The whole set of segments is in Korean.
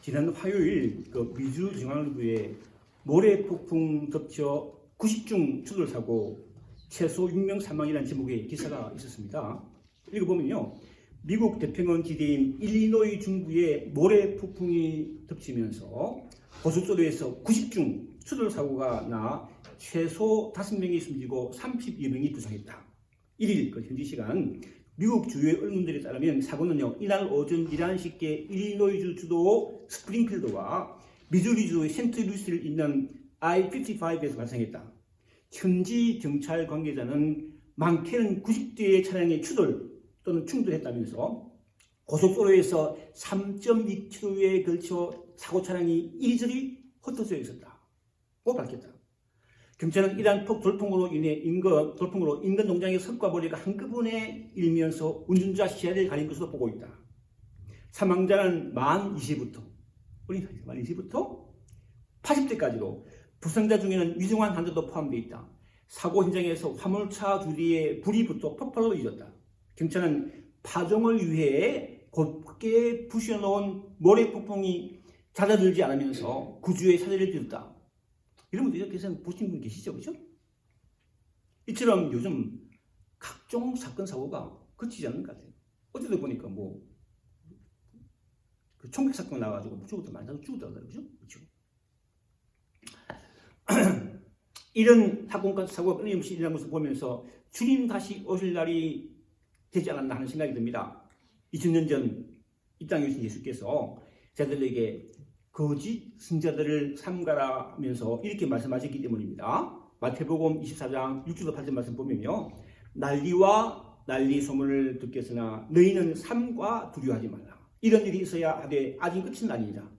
지난 화요일 미주 중앙일보에 모래 폭풍 덮쳐 90중 추돌 사고 최소 6명 사망이라는 제목의 기사가 있었습니다. 읽어보면요, 미국 대평원 지대인 일리노이 중부에 모래 폭풍이 덮치면서 고속도로에서 90중 추돌 사고가 나 최소 5명이 숨지고 32명이 부상했다. 1일 현지 시간 미국 주요 언론들에 따르면 사고는요, 이날 오전 11시께 일리노이주 주도 스프링필드와 미주리주의 센트루이스를 잇는 I-55에서 발생했다. 현지 경찰 관계자는 많게는 90대의 차량의 추돌 또는 충돌했다면서 고속도로에서 3.2km에 걸쳐 사고 차량이 이리저리 흩어져 있었다고 밝혔다. 경찰은 이러한 돌풍으로 인해 인근 농장의 석가보리가 한꺼번에 일면서 운전자 시야를 가린 것으로 보고 있다. 사망자는 만 20부터 80대까지로 부상자 중에는 위중한 환자도 포함되어 있다. 사고 현장에서 화물차 두 대에 불이 붙어 폭발로 이어졌다. 경찰은 파종을 위해 곧게 부셔놓은 모래 폭풍이 잦아들지 않으면서 구조에 사례를 띄웠다. 이런 분들 이렇게 보신 분 계시죠? 그죠? 이처럼 요즘 각종 사건 사고가 그치지 않는 것 같아요. 어제도 보니까 총격 사건 나와가지고 죽었다 많이 죽었다고 그러죠? 그렇죠? 이런 사고가 끊임없이 일어나는 것을 보면서 주님 다시 오실 날이 되지 않았나 하는 생각이 듭니다. 2000년 전 이 땅에 오신 예수께서 자들에게 거짓 승자들을 삼가라면서 이렇게 말씀하셨기 때문입니다. 마태복음 24장 6절로 8절 말씀 보면요, 난리와 난리 소문을 듣겠으나 너희는 삼가 두려워하지 말라. 이런 일이 있어야 하되 아직 끝은 아니니라.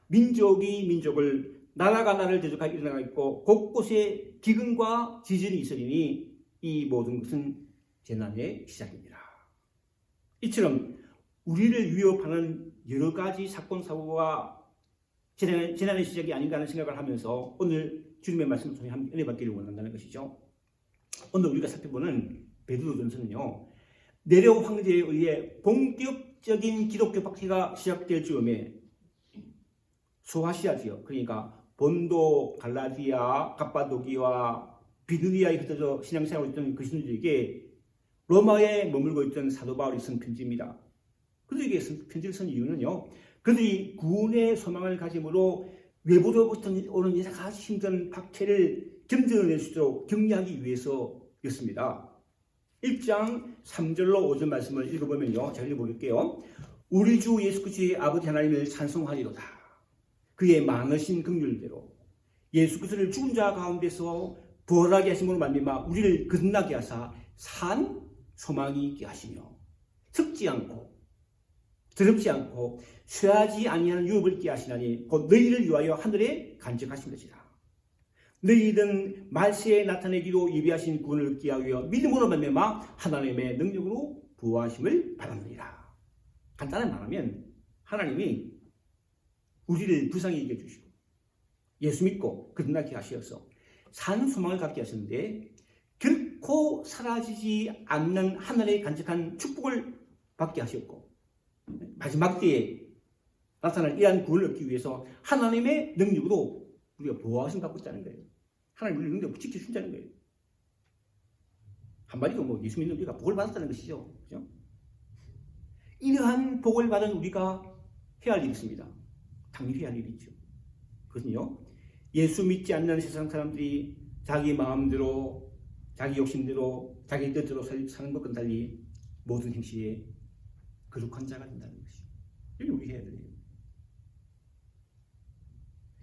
민족이 민족을 나라가 나라를 대적하여 일어나고 있고 곳곳에 기근과 지진이 있으리니 이 모든 것은 재난의 시작입니다. 이처럼 우리를 위협하는 여러 가지 사건 사고가 재난의 시작이 아닌가 하는 생각을 하면서 오늘 주님의 말씀을 통해 함께 은혜 받기를 원한다는 것이죠. 오늘 우리가 살펴보는 베드로전서는요, 네로 황제에 의해 본격적인 기독교 박해가 시작될 즈음에 소아시아 지역, 그러니까 본도, 갈라디아, 갑바도기와 비두리아에 흩어져 신앙생활을 했던 그 신들에게 로마에 머물고 있던 사도 바울이 쓴 편지입니다. 그들에게 편지를 쓴 이유는요, 그들이 구원의 소망을 가짐으로 외부로부터 오는 여러 가지 힘든 박해를 견뎌낼 수 있도록 격려하기 위해서였습니다. 1장 3절로 5절 말씀을 읽어보면요, 잘 읽어볼게요. 우리 주 예수 그리스도의 아버지 하나님을 찬송하리로다. 그의 많으신 긍휼대로 예수 그리스도를 죽은 자 가운데서 부활하게 하심으로 말미암아 우리를 거듭나게 하사 산 소망이 있게 하시며 썩지 않고 더럽지 않고 쇠하지 아니하는 유업을 있게 하시나니 곧 너희를 위하여 하늘에 간직하신 것이다. 너희는 말세에 나타내기로 예비하신 구원을 얻기 하여 믿음으로 말미암아 하나님의 능력으로 부하심을 받았느니라. 간단히 말하면 하나님이 우리를 불쌍히 여겨 주시고 예수 믿고 거듭나게 하시어서 사는 소망을 갖게 하셨는데 결코 사라지지 않는 하늘의 간직한 축복을 받게 하셨고 마지막 때에 나타날 이러한 구원을 얻기 위해서 하나님의 능력으로 우리가 보호하심 갖고 있다는 거예요. 하나님 우리의 능력을 지켜준다는 거예요. 한마디로 예수 믿는 우리가 복을 받았다는 것이죠. 그죠? 이러한 복을 받은 우리가 해야 할 일이 있습니다. 당연히 해야 할 일이 있죠. 그것은요, 예수 믿지 않는 세상 사람들이 자기 마음대로, 자기 욕심대로, 자기 뜻대로 사는 것과 달리 모든 행실에 거룩한 자가 된다는 것이죠. 이게 우리 해야 돼요.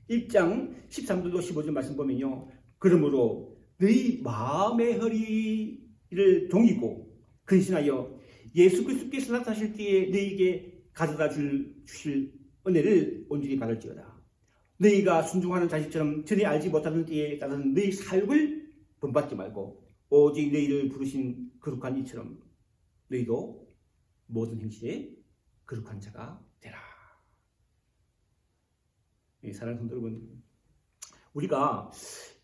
1장 13절로 15절 말씀 보면요, 그러므로 너희 마음의 허리를 동이고 근신하여 예수 그리스도께서 나타나실 때에 너희에게 가져다 주실 은혜를 온전히 받을지어다. 너희가 순종하는 자식처럼 전에 알지 못하는 때에 따른 너희 사욕을 본받지 말고 오직 너희를 부르신 거룩한 이처럼 너희도 모든 행실에 거룩한 자가 되라. 사랑하는 성도 여러분, 우리가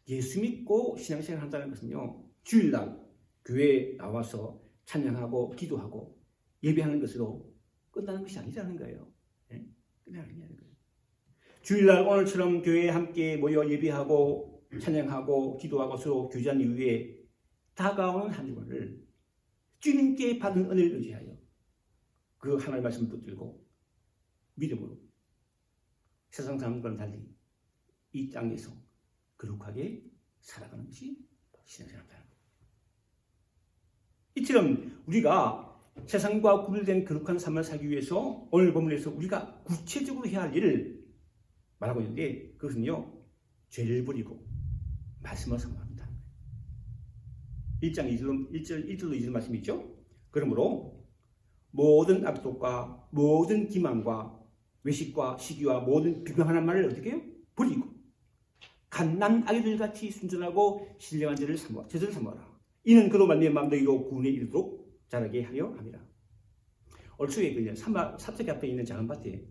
예수 믿고 신앙생활을 한다는 것은요, 주일날 교회에 나와서 찬양하고 기도하고 예배하는 것으로 끝나는 것이 아니라는 거예요. 끝나는 게 아니라는 거예요. 주일날 오늘처럼 교회에 함께 모여 예배하고 찬양하고 기도하고 서로 교제한 이후에 다가오는 한 주간을 주님께 받은 은혜를 의지하여 그 하나님의 말씀을 붙들고 믿음으로 세상 사람과는 달리 이 땅에서 거룩하게 살아가는 것이 신앙생활입니다. 이처럼 우리가 세상과 구별된 거룩한 삶을 살기 위해서 오늘 본문에서 우리가 구체적으로 해야 할 일을 말하고 있는데 그것은요, 죄를 버리고 말씀을 사모합니다. 1장 1절로 2절 말씀이 있죠. 그러므로 모든 악독과 모든 기만과 외식과 시기와 모든 비방하는 말을 어떻게 해요? 버리고 갓난 아기들같이 순전하고 신령한 죄를 사모하라. 이는 그로 말미암아 너희로 구원에 이르도록 자라게 하려 합니다. 올 초에 그 삽색 앞에 있는 작은 밭에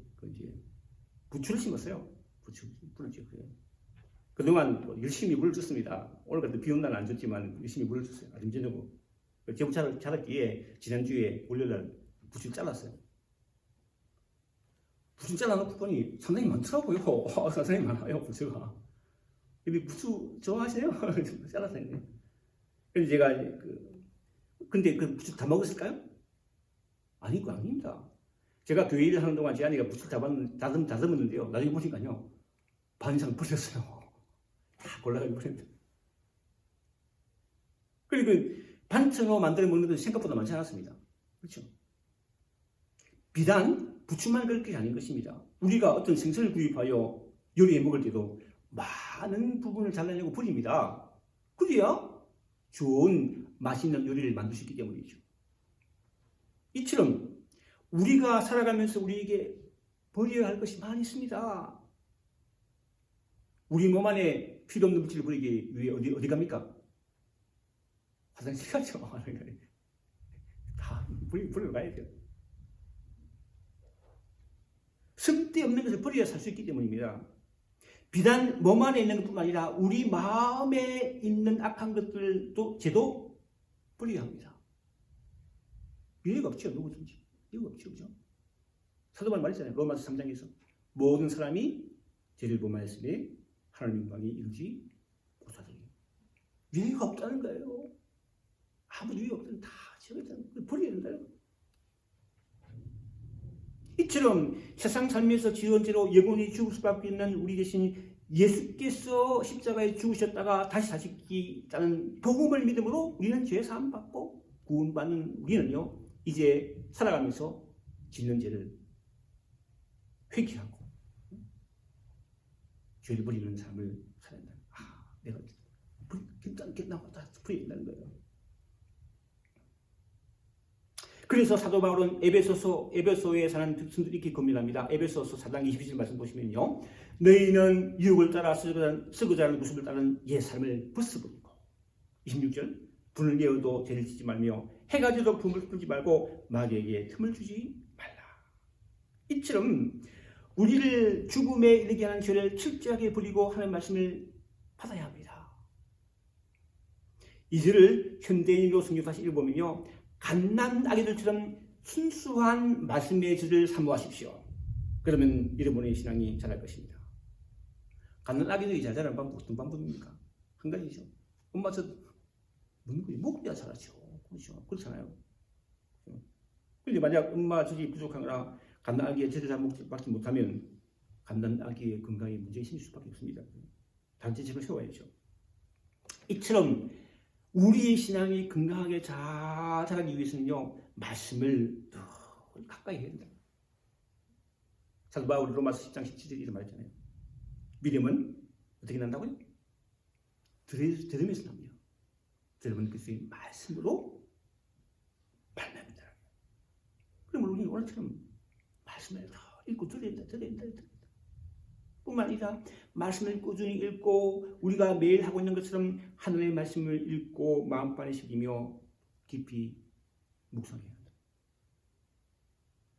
부추를 심었어요. 부추를 지었어요. 그동안 열심히 물을 줬습니다. 오늘 같은 비 온 날은 안 줬지만 열심히 물을 줬어요. 아침 저녁으로. 제법 자랐기에 지난주에 월요일날 부추를 잘랐어요. 부추 잘라놓고 보니 상당히 많더라고요. 상당히 많아요, 부추가. 근데 부추 좋아하세요? 잘랐어요. 그래서 제가 근데 그 부추 다 먹었을까요? 아닙니다. 제가 교회 일을 하는 동안 제 아내가 부추를 다듬었는데요. 나중에 보니까요, 반 이상 버렸어요. 다 골라가지고 버렸는데. 그리고 반찬으로 만들어 먹는 것이 생각보다 많지 않았습니다. 그렇죠? 비단 부추만 그럴 게 아닌 것입니다. 우리가 어떤 생선을 구입하여 요리해 먹을 때도 많은 부분을 잘라내고 버립니다. 그래야 좋은 맛있는 요리를 만들 수 있기 때문이죠. 이처럼 우리가 살아가면서 우리에게 버려야 할 것이 많이 있습니다. 우리 몸 안에 필요 없는 물질을 버리기 위해 어디 갑니까? 화장실 가죠. 다 버리러 가야 돼요. 쓸데없는 것을 버려야 살 수 있기 때문입니다. 비단 몸 안에 있는 것뿐만 아니라 우리 마음에 있는 악한 것들도 죄도 버려야 합니다. 이유가 없죠. 누구든지. 이유가 없죠. 그죠? 사도바울 말했잖아요. 로마서 3장에서 모든 사람이 죄를 범하였으니 하나님 영광이 이루지 못하더니 이유가 없다는 거예요. 아무 이유가 없다는 다 죄가 있다는 걸 버려야 된다요. 이처럼 세상 삶에서 지은 죄로 영원히 죽을 수밖에 있는 우리 대신 예수께서 십자가에 죽으셨다가 다시 사시기라는 복음을 믿음으로 우리는 죄 사함 받고 구원받는 우리는요, 이제 살아가면서 짓는 죄를 회개하고 죄를 버리는 삶을 살아야 한다. 내가 나왔다 버려야 된다는 거예요. 그래서 사도 바울은 에베소에 사는 백성들이 이렇게 권면합니다. 에베소서 4장 22절 말씀 보시면요, 너희는 유혹을 따라 쓰고자 하는 모습을 따른 옛 삶을 벗어버리고, 26절 분을 내어도 죄를 짓지 말며 해가 지도 품을 풀지 말고 마귀에게 틈을 주지 말라. 이처럼 우리를 죽음에 이르게 하는 죄를 철저하게 버리고 하는 말씀을 받아야 합니다. 이 절을 현대인으로 성경다시 읽어보면요, 갓난 아기들처럼 순수한 말씀의 질을 사모하십시오. 그러면 여러분의 신앙이 자랄 것입니다. 갓난 아기들이 잘 자라는 방법 어떤 방법입니까? 한 가지죠. 엄마 저 묻는 거지. 먹어야 자라죠. 그렇죠. 그렇잖아요. 그런데 만약 엄마 젖이 부족하거나 갓난 아기의 제대로 받지 못하면 갓난 아기의 건강에 문제가 생길 수밖에 없습니다. 단체책을 세워야죠. 이처럼 우리의 신앙이 건강하게 잘 자라기 위해서는요, 말씀을 더 가까이 해야 된다. 사도 바울이 로마서 10장 17절에 이런 말했잖아요. 믿음은 어떻게 난다고요? 들으면서 납니다. 여러분 그리스도의 말씀으로 발명합니다. 그러면 우리는 오늘처럼 말씀을 더 읽고 들어야 된다. 뿐만 아니라 말씀을 꾸준히 읽고 우리가 매일 하고 있는 것처럼 하나님의 말씀을 읽고 마음판에 새기며 깊이 묵상해야 한다.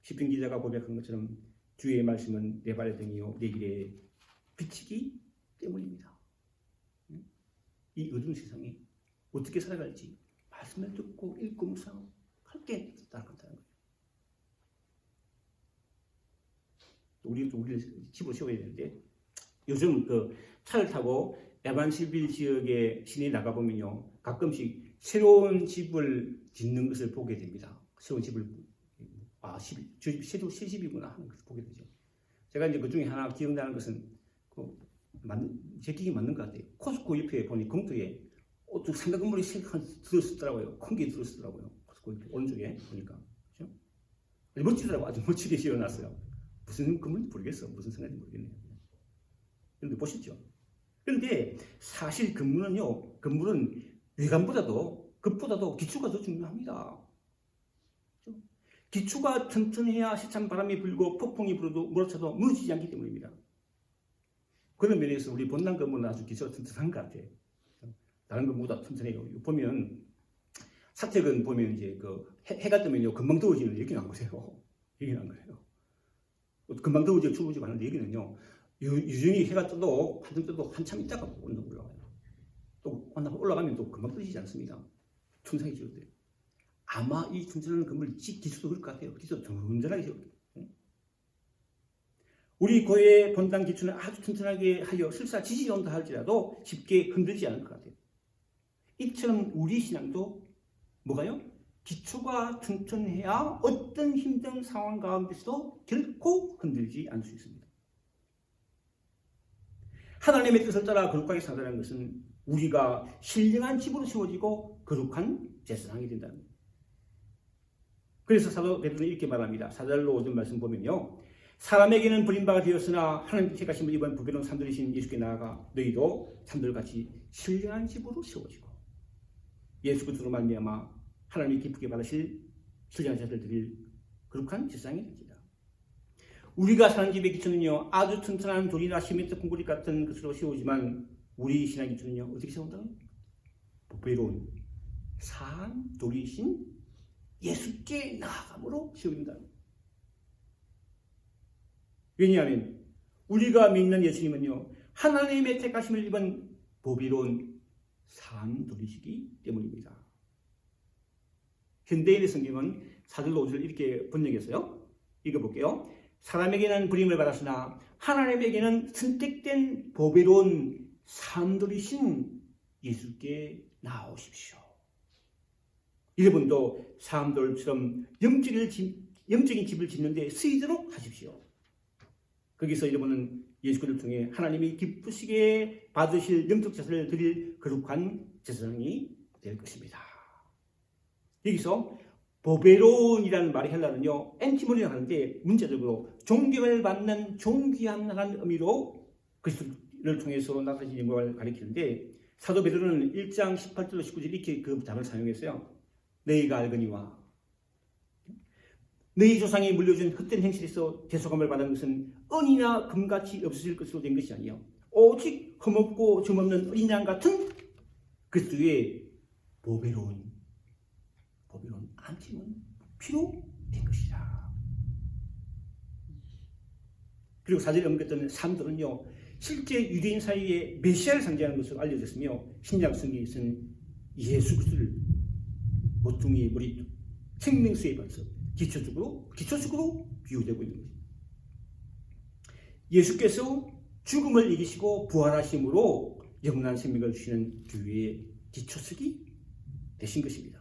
시편 기자가 고백한 것처럼 주의 말씀은 내 발의 등이요 내 길에 비치기 때문입니다. 이 어두운 세상에 어떻게 살아갈지 말씀을 듣고 읽고 묵상할 게 있다는 거예요. 우리를 집으로 세워야 되는데 요즘 그 차를 타고 에반실빌 지역의 시내에 나가보면요 가끔씩 새로운 집을 짓는 것을 보게 됩니다. 새로운 집을 저 집 새로 새 집이구나 하는 것을 보게 되죠. 제가 이제 그 중에 하나 기억나는 것은 제 기억이 맞는 것 같아요. 코스코 옆에 보니 공터에 좀 상가 건물이 들었었더라고요. 큰 게 들었었더라고요. 코스코 옆에 오른쪽에 보니까 그렇죠? 멋지더라고. 아주 멋지게 지어놨어요. 무슨 건물인지 모르겠어. 무슨 생각인지 모르겠네요. 그런데 보시죠. 그런데 사실 건물은 외관보다도 겉보다도 기초가 더 중요합니다. 그렇죠? 기초가 튼튼해야 세찬 바람이 불고 폭풍이 불어도 몰아쳐도 무너지지 않기 때문입니다. 그런 면에서 우리 본당 건물은 아주 기초가 튼튼한 것 같아요. 다른 건물보다 튼튼해요. 보면 사택은 보면 이제 해가 뜨면요 금방 더워지는 얘기는 안 보세요. 얘기는 안 거예요. 금방 더워지고 추워지고 하는데 여기는요 유정히 해가 떠도 한참 있다가 온도 올라와요. 또 올라가면 또 금방 떨어지지 않습니다. 튼튼하게 지어도 돼요. 아마 이 튼튼한 건물 기초도 그럴 것 같아요. 기초도 튼튼하게 지어도 돼요. 우리 교회의 본당 기초는 아주 튼튼하게 하여 설사 지진이 온다 할지라도 쉽게 흔들리지 않을 것 같아요. 이처럼 우리 신앙도 뭐가요? 기초가 튼튼해야 어떤 힘든 상황 가운데서도 결코 흔들리지 않을 수 있습니다. 하나님의 뜻을 따라 거룩하게 산다는 것은 우리가 신령한 집으로 세워지고 거룩한 제사장이 된다는 겁니다. 그래서 사도 베드로는 이렇게 말합니다. 4절로 5절 말씀 보면요. 사람에게는 버림바가 되었으나 하나님께 택하심을 입은 부비론 산돌이신 예수께 나아가 너희도 산돌같이 신령한 집으로 세워지고 예수 그리스도로 말미암아 하나님이 기쁘게 받으실 신령한 제사를 드릴 거룩한 제사장이 됩니다. 우리가 사는 집의 기초는요 아주 튼튼한 돌이나 시멘트 콘크리트 같은 것으로 세우지만 우리 신앙의 기초는요 어떻게 세운다고요? 보배로운 산 돌이신 예수께 나아감으로 세운다. 왜냐하면 우리가 믿는 예수님은요 하나님의 택하심을 입은 보배로운 산 돌이시기 때문입니다. 현대인의 성경은 4절로 5절을 이렇게 번역했어요. 읽어볼게요. 사람에게는 부림을 받았으나 하나님에게는 선택된 보배로운 산 돌이신 예수께 나오십시오. 여러분도 사람들처럼 영적인 집을 짓는데 쓰이도록 하십시오. 거기서 여러분은 예수 그리스도를 통해 하나님이 기쁘시게 받으실 영적 제사를 드릴 거룩한 제사장이 될 것입니다. 여기서 보배로운이라는 말이 헬라는요 엔티모니라고 하는데 문자적으로 존경을 받는 존귀한 의미로 그리스도를 통해서 나타진 영광을 가리키는데 사도 베드로는 1장 18절로 19절 이렇게 그 단어를 사용했어요. 너희가 알거니와 너희 조상이 물려준 헛된 행실에서 대속함을 받은 것은 은이나 금같이 없어질 것으로 된 것이 아니요 오직 흠없고 점없는 어린 양 같은 그리스도의 보배로운 안티몬 피로 된 것이다. 그리고 사전에 언급했던 산들은요 실제 유대인 사이에 메시아를 상징하는 것으로 알려졌으며 신약 성경에서는 예수 그리스도를 모퉁이의 머리 생명수의 반석 기초적으로 비유되고 있는 것입니다. 예수께서 죽음을 이기시고 부활하심으로 영원한 생명을 주시는 교회의 기초석이 되신 것입니다.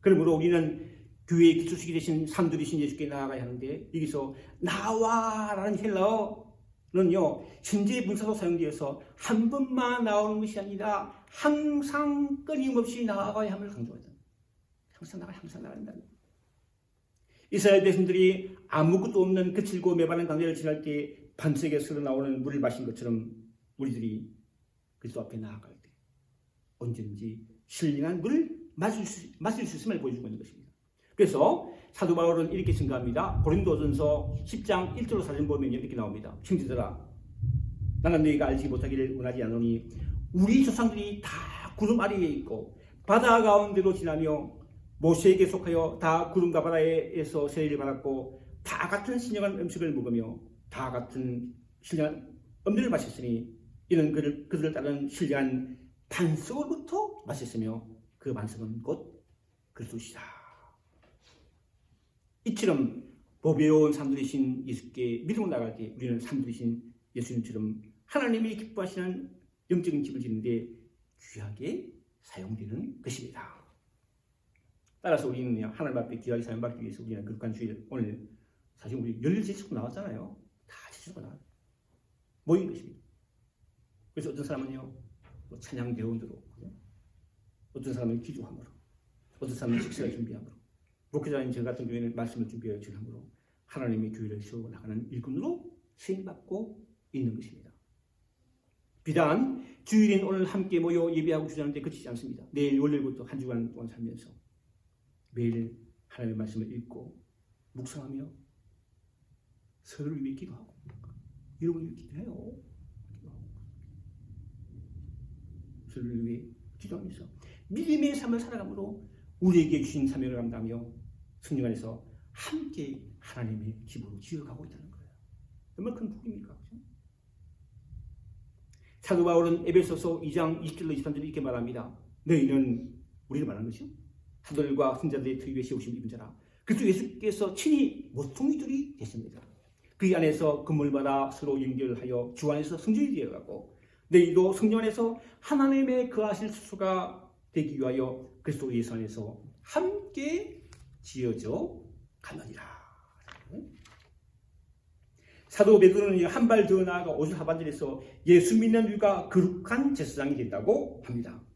그러므로 우리는 교회의 기초석이 되신 산들이신 예수께 나아가야 하는데 여기서 나와라는 헬라어는요 현재 문사로 사용되어서 한 번만 나오는 것이 아니라 항상 끊임없이 나아가야 함을 강조한다. 항상 나가야 한다. 이스라엘 백성들이 아무것도 없는 거칠고 메마른 강대를 지날 때 반석에서 나오는 물을 마신 것처럼 우리들이 그리스도 앞에 나아갈 때 언제든지 신령한 물을 마실 수 있음을 보여주고 있는 것입니다. 그래서 사도 바울은 이렇게 증가합니다. 고린도전서 10장 1절로 4절 보면 이렇게 나옵니다. 형제들아 나는 너희가 알지 못하기를 원하지 않으니 우리 조상들이 다 구름 아래에 있고 바다 가운데로 지나며 모세에게 속하여 다 구름과 바다에서 세례를 받았고 다 같은 신령한 음식을 먹으며 다 같은 신령한 음료를 마셨으니 이는 그들을 따르는 신령한 반석으로부터 마셨으며 그 반석은 곧 그리스도시다. 이처럼 보배로운 사람들이신 예수께 믿음으로 나갈 때 우리는 사람들이신 예수님처럼 하나님이 기뻐하시는 영적인 집을 짓는데 귀하게 사용되는 것입니다. 따라서 우리는 하나님 앞에 귀하게 사용받기 위해서 우리는 거룩한 주일, 오늘 사실 우리 열일 제치고 나왔잖아요. 다 제치고 나왔어요. 모인 것입니다. 그래서 어떤 사람은요, 뭐 찬양 대원으로, 어떤 사람은 기도함으로, 어떤 사람은 식사를 준비함으로, 목회자인 저 같은 경우에는 말씀을 준비하여 주함으로 하나님의 교회를 세워 나가는 일꾼으로 쓰임받고 있는 것입니다. 비단 주일인 오늘 함께 모여 예배하고 주자는데 그치지 않습니다. 내일 월요일부터 한 주간 동안 살면서 매일 하나님의 말씀을 읽고 묵상하며 서로를 위해 기도하고 여러분을 위해 기도해요. 서로를 위해 기도하면서 믿음의 삶을 살아감으로 우리에게 주신 사명을 감당하며 성령 안에서 함께 하나님의 집으로 지어가고 있다는 거예요. 얼마나 큰 복입니까? 사도 바울은 에베소서 2장 20절로 23절에 이렇게 말합니다. 너희는 우리를 말하는 것이요, 사도들과 선자들의 특유의 세우심 입은 자라. 그리스도 예수께서 친히 모퉁이들이 됐습니다. 그 안에서 건물마다 서로 연결하여 주 안에서 성전이 되어가고 너희도 성령 안에서 하나님의 거하실 수가 되기 위하여 그리스도 예수 안에서 함께 지어져 가느니라. 사도 베드로는 한 발 더 나아가 5절 하반절에서 예수 믿는 우리가 거룩한 제사장이 된다고 합니다.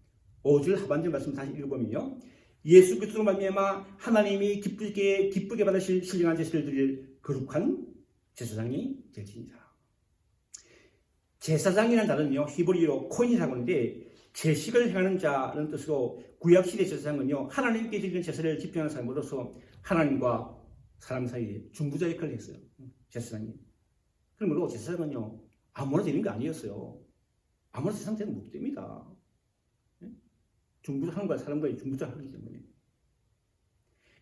5절 하반절 말씀 다시 읽어보면요, 예수 그리스도로 말미암아 하나님이 기쁘게 받으실 신령한 제사를 드릴 거룩한 제사장이 될지니라. 제사장이라는 단어는요, 히브리어로 코인이라고 하는데 제식을 행하는 자는 뜻으로 구약시대 제사장은요, 하나님께 드리는 제사를 집행하는 사람으로서 하나님과 사람 사이에 중보자 역할을 했어요. 제사장이. 그러므로 제사장은요, 아무나 되는 게 아니었어요. 아무나 세상 되는 못 됩니다. 중보자 하는 거야, 사람과의 중보자 하기 때문에.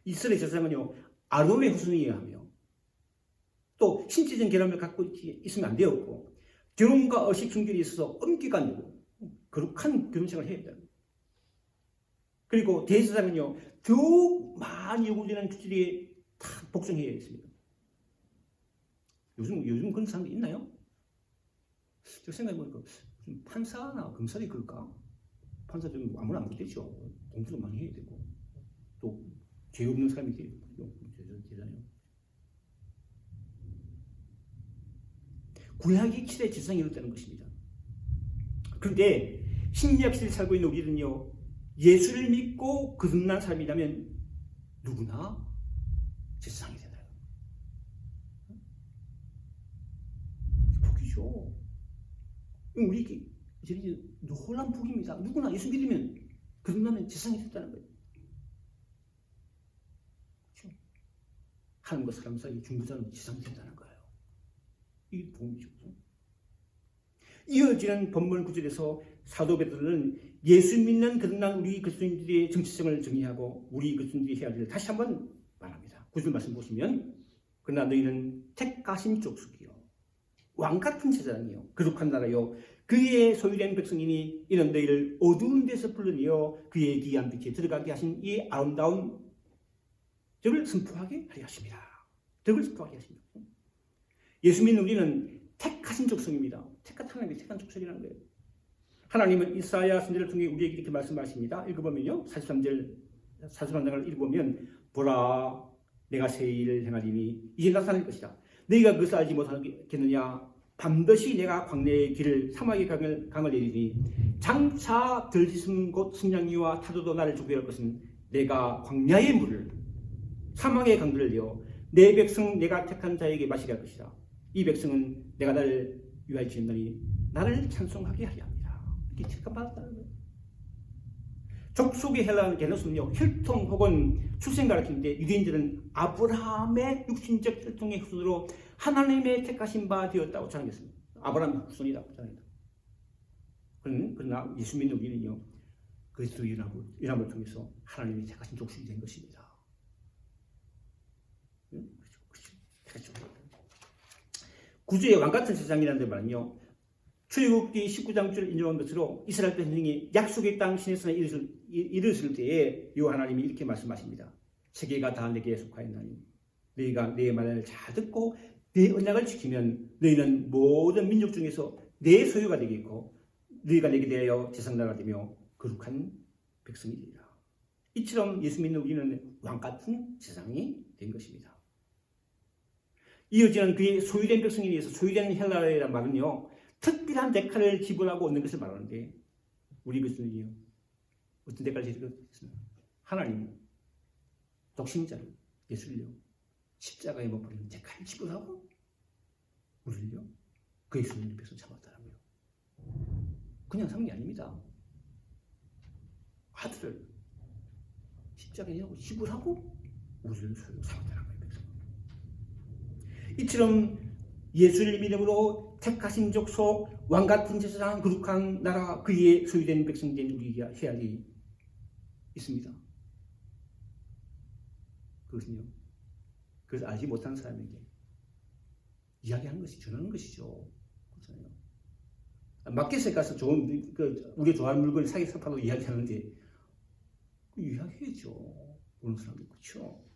이스라엘 제사장은요, 아론의 후손이어야 하며 또 신체적인 결함을 갖고 있으면 안 되었고 결혼과 의식 중결이 있어서 엄기관이고 거룩한 결혼생활을 해야 됩니다. 그리고 대제사장은요, 더욱 많이 요구되는 규칙에 다 복종해야 했습니다. 요즘 그런 사람이 있나요? 제가 생각해보니까 판사나 검사들이 그럴까? 판사들은 아무나 안 되죠. 공부도 많이 해야 되고 또 죄 없는 사람이 되잖아요. 구약의 시대 제사장이 이렇다는 것입니다. 그런데 신약 시대에 살고 있는 우리는요, 예수를 믿고 거듭난 사람이라면 누구나 제사장이 되나요? 복이죠. 우리에게 놀라운 복입니다. 누구나 예수 믿으면 거듭나면 제사장이 됐다는 거예요. 그렇죠? 하나님과 사람 사이 중보자는 제사장이 된다는 거예요. 이게 복이죠. 이어지는 본문 9절에서 사도 베드로는 예수 믿는 거듭난 우리 그리스도인들의 정체성을 정의하고 우리 그리스도인들이 해야 할 일을 다시 한번 말합니다. 9절 말씀 보시면, 그러나 너희는 택하신 족속이요 왕같은 제사장이요 거룩한 나라요 그의 소유된 백성이니 이는 너희를 어두운 데서 불러내어 그의 기이한 빛에 들어가게 하신 이 아름다운 덕을 선포하게 하려 하십니다. 덕을 선포하게 하십니다. 예수 믿는 우리는 택하신 족속입니다. 하나님이 택한 족속이라는 거예요. 하나님은 이사야 선지자를 통해 우리에게 이렇게 말씀하십니다. 읽어보면요, 43장을 읽어보면, 보라 내가 새 일을 행하리니 이제 나타날 것이다. 너희가 그것을 알지 못하겠느냐? 반드시 내가 광야의 길을 사막의 강을 내리니 장차 들짓은 곳 승냥이와 타도도 나를 조교할 것은 내가 광야의 물을 사막의 강들을 내어 내 백성 내가 택한 자에게 마시게 할 것이다. 이 백성은 내가 나를 위하여 지었나니 나를 찬송하게 하려 합니다. 이렇게 택함받았다는 거예요. 족속의 헬라어는 게노스는요, 혈통 혹은 출생 가르치는데 유대인들은 아브라함의 육신적 혈통의 후손으로 하나님의 택하신 바 되었다고 전하겠습니다. 아브라함의 후손이라고 전합니다. 그러나 예수 믿는 우리는요, 그리스도의 연합을 통해서 하나님이 택하신 족속이 된 것입니다. 그렇죠. 구주의 왕같은 세상이라는 말은요, 출애굽기 19장 줄을 인용한 것으로 이스라엘 백성이 약속의 땅 시내산에 이르렀을 때에 요 하나님이 이렇게 말씀하십니다. 세계가 다 내게 속하였나니 너희가 내 말을 잘 듣고 내 언약을 지키면 너희는 모든 민족 중에서 내 소유가 되겠고 너희가 내게 대하여 제사장나라가 되며 거룩한 백성이 되리라. 이처럼 예수 믿는 우리는 왕같은 제사장이 된 것입니다. 이어지는 그의 소유된 백성에 대해서 소유된 헬라어라는 말은요, 특별한 대가를 지불하고 얻는 것을 말하는데 우리 그리스도인이요 어떤 대가를 지불했습니까? 하나님 독생자를 예수를요 십자가에 못 박는 대가를 지불하고 우리를요 그의 소유된 백성 삼았다라고요. 그냥 삼은 게 아닙니다. 아들을 십자가에 지불하고 우리를 소유 삼았다라는 거예요. 이처럼 예수를 믿음으로 택하신 족속 왕같은 제사장 거룩한 나라 그의 소유된 백성된 우리가 해야 할 일이 있습니다. 그것은요. 그래서 알지 못하는 사람에게 이야기하는 것이 전하는 것이죠. 그렇잖아요. 마켓에 가서 좋은 우리가 좋아하는 물건을 사기 사파도 이야기하는데 이야기해야죠. 보는 사람도 그렇죠.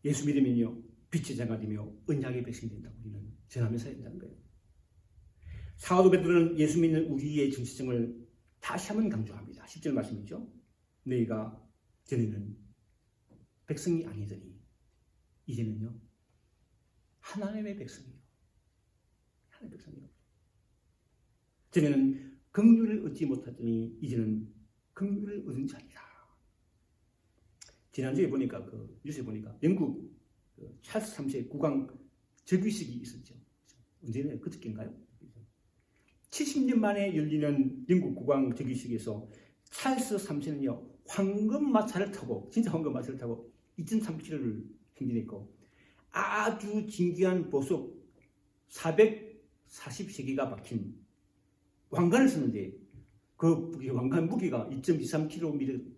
예수 믿으면요 빛의 자가 되며 언약의 백성이 된다고 우리는 전하면서 해야 된다는 거예요. 사도 베드로는 예수 믿는 우리의 정체성을 다시 한번 강조합니다. 10절 말씀이죠. 너희가 전에는 백성이 아니더니 이제는요 하나님의 백성이요. 하나님의 백성이요. 전에는 긍휼을 얻지 못하더니 이제는 긍휼을 얻은 자니라. 지난주에 보니까 뉴스에 보니까 영국 찰스 3세 국왕 즉위식이 있었죠. 언제나 그저께인가요? 70년 만에 열리는 영국 국왕 즉위식에서 찰스 3세는요 황금마차를 타고 진짜 황금마차를 타고 2.3km를 행진했고 아주 진귀한 보석 440세개가 박힌 왕관을 썼는데 그 왕관 무게가 2.23kg이었던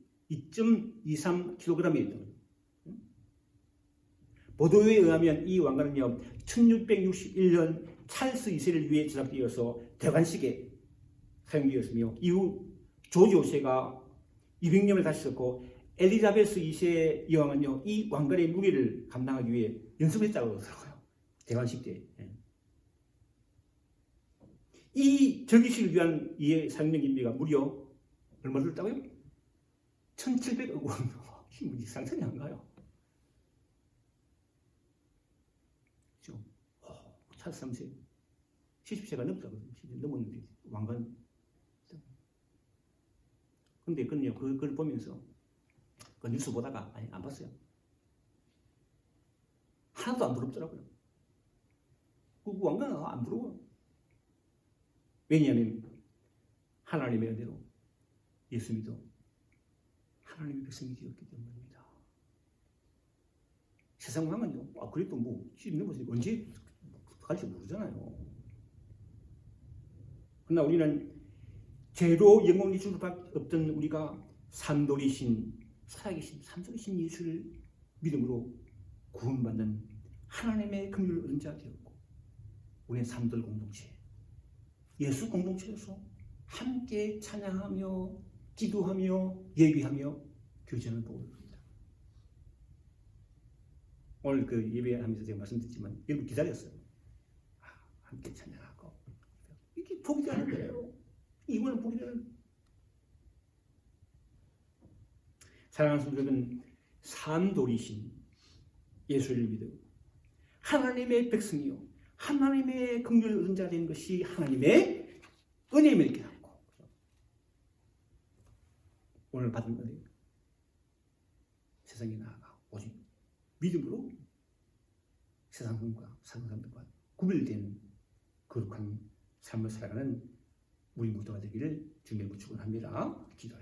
보도에 의하면 이 왕관은요 1661년 찰스 2세를 위해 제작되어서 대관식에 사용되었으며 이후 조지 5세가 200년을 다시 썼고 엘리자베스 2세 여왕은요 이 왕관의 무게를 감당하기 위해 연습했다고 하더라고요. 대관식 때. 이 즉위식을 위한 이의 사용된 인비가 무려 얼마 들었다고요? 1700억 원. 이게 상상이 안 가요. 그렇죠? 찰스 3세 70세가 넘었거든요. 넘었는데 왕관. 근데 그걸 보면서 그 뉴스 보다가 안 봤어요. 하나도 안 부럽더라고요. 그 왕관은 안 부러워. 왜냐하면 하나님의 은혜로 예수 믿어 하나님의 백성이 되었기 때문입니다. 세상 왕은요, 그래도 씹는 것이 언제 갈지 모르잖아요. 그러나 우리는 죄로 영원히 죽을 수밖에 없던 우리가 산돌이신 살아계신 산돌이신 예수를 믿음으로 구원받는 하나님의 긍휼을 얻은 자 되었고 우리는 산돌 공동체 예수 공동체에서 함께 찬양하며 기도하며 예배하며 교제하는 복을 줍니다. 오늘 그 예배하면서 제가 말씀드렸지만 여러분 기다렸어요. 함께 찬양하고 이게 복이 되는 거예요. 이거는 복이 되는. 사랑하는 성도들은 산돌이신 예수를 믿음 하나님의 백성이요 하나님의 긍휼을 얻은 자 된 것이 하나님의 은혜임을 깨닫고 오늘 받은 은혜 세상에 나아가 오직 믿음으로 세상 사람과 사람들과 구별된 거룩한 삶을 살아가는 우리 모두가 되기를 주님의 축원합니다. 기도하겠습니다.